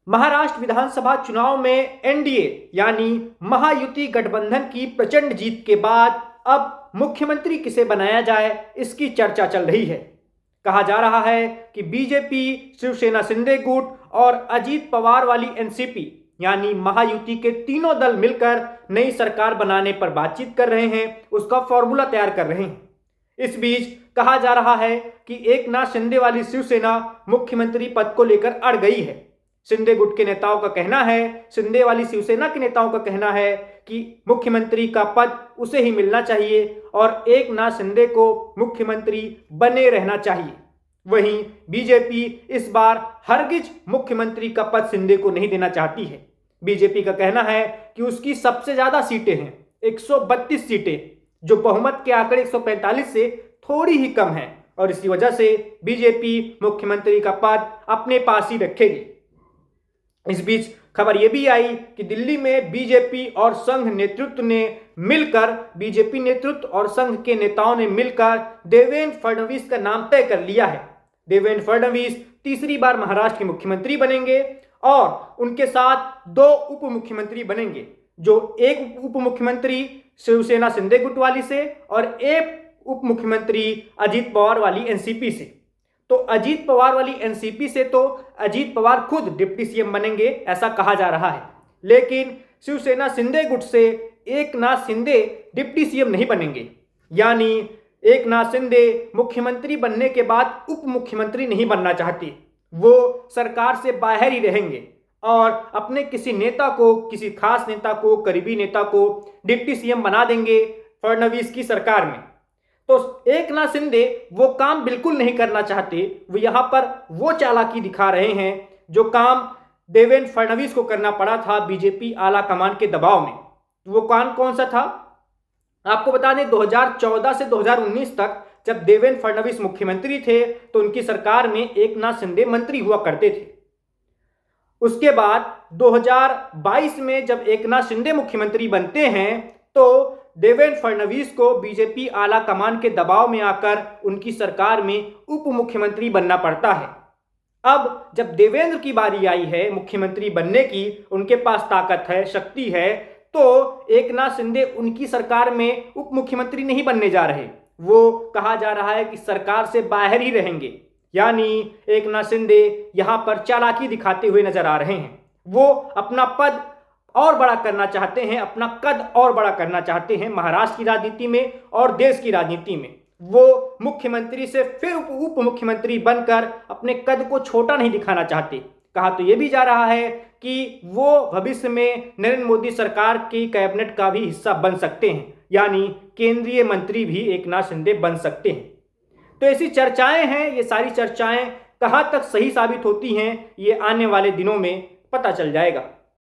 महाराष्ट्र विधानसभा चुनाव में एनडीए यानी महायुति गठबंधन की प्रचंड जीत के बाद अब मुख्यमंत्री किसे बनाया जाए, इसकी चर्चा चल रही है। कहा जा रहा है कि बीजेपी, शिवसेना शिंदे गुट और अजीत पवार वाली एनसीपी यानी महायुति के तीनों दल मिलकर नई सरकार बनाने पर बातचीत कर रहे हैं, उसका फॉर्मूला तैयार कर रहे हैं। इस बीच कहा जा रहा है कि एकनाथ शिंदे वाली शिवसेना मुख्यमंत्री पद को लेकर अड़ गई है। शिंदे गुट के नेताओं का कहना है, शिंदे वाली शिवसेना के नेताओं का कहना है कि मुख्यमंत्री का पद उसे ही मिलना चाहिए और एकनाथ शिंदे को मुख्यमंत्री बने रहना चाहिए। वहीं बीजेपी इस बार हरगिज मुख्यमंत्री का पद शिंदे को नहीं देना चाहती है। बीजेपी का कहना है कि उसकी सबसे ज्यादा सीटें हैं, 132 सीटें, जो बहुमत के आंकड़े 145 से थोड़ी ही कम है और इसी वजह से बीजेपी मुख्यमंत्री का पद अपने पास ही रखेगी। इस बीच खबर यह भी आई कि दिल्ली में बीजेपी और संघ नेतृत्व ने मिलकर, बीजेपी नेतृत्व और संघ के नेताओं ने मिलकर देवेंद्र फडणवीस का नाम तय कर लिया है। देवेंद्र फडणवीस तीसरी बार महाराष्ट्र के मुख्यमंत्री बनेंगे और उनके साथ 2 उप मुख्यमंत्री बनेंगे, जो एक उप मुख्यमंत्री शिवसेना शिंदे गुट वाली से और एक उप मुख्यमंत्री अजीत पवार वाली एनसीपी से। तो अजीत पवार वाली एनसीपी से तो अजीत पवार खुद डिप्टी सीएम बनेंगे, ऐसा कहा जा रहा है। लेकिन शिवसेना शिंदे गुट से एकनाथ शिंदे डिप्टी सीएम नहीं बनेंगे, यानी एकनाथ शिंदे मुख्यमंत्री बनने के बाद उप मुख्यमंत्री नहीं बनना चाहते। वो सरकार से बाहर ही रहेंगे और अपने किसी नेता को, किसी खास नेता को, करीबी नेता को डिप्टी सीएम बना देंगे फडणवीस की सरकार में। तो एकनाथ शिंदे वो काम बिल्कुल नहीं करना चाहते। वो यहां पर वो चालाकी दिखा रहे हैं जो काम देवेंद्र फडणवीस को करना पड़ा था बीजेपी आला कमान के दबाव में। वो काम कौन सा था? आपको बता दें, 2014 से 2019 तक जब देवेंद्र फडणवीस मुख्यमंत्री थे तो उनकी सरकार में एकनाथ शिंदे मंत्री हुआ करते थे। उसके बाद 2022 में जब एकनाथ शिंदे मुख्यमंत्री बनते हैं तो देवेंद्र फडणवीस को बीजेपी आला कमान के दबाव में आकर उनकी सरकार में उप मुख्यमंत्री बनना पड़ता है। अब जब देवेंद्र की बारी आई है मुख्यमंत्री बनने की, उनके पास ताकत है, शक्ति है, तो एकनाथ शिंदे उनकी सरकार में उप मुख्यमंत्री नहीं बनने जा रहे। वो कहा जा रहा है कि सरकार से बाहर ही रहेंगे, यानी एकनाथ शिंदे यहां पर चालाकी दिखाते हुए नजर आ रहे हैं। वो अपना पद और बड़ा करना चाहते हैं, अपना कद और बड़ा करना चाहते हैं महाराष्ट्र की राजनीति में और देश की राजनीति में। वो मुख्यमंत्री से फिर उप मुख्यमंत्री बनकर अपने कद को छोटा नहीं दिखाना चाहते। कहा तो यह भी जा रहा है कि वो भविष्य में नरेंद्र मोदी सरकार की कैबिनेट का भी हिस्सा बन सकते हैं, यानी केंद्रीय मंत्री भी एकनाथ शिंदे बन सकते हैं। तो ऐसी चर्चाएं हैं। ये सारी चर्चाएं कहां तक सही साबित होती हैं, ये आने वाले दिनों में पता चल जाएगा।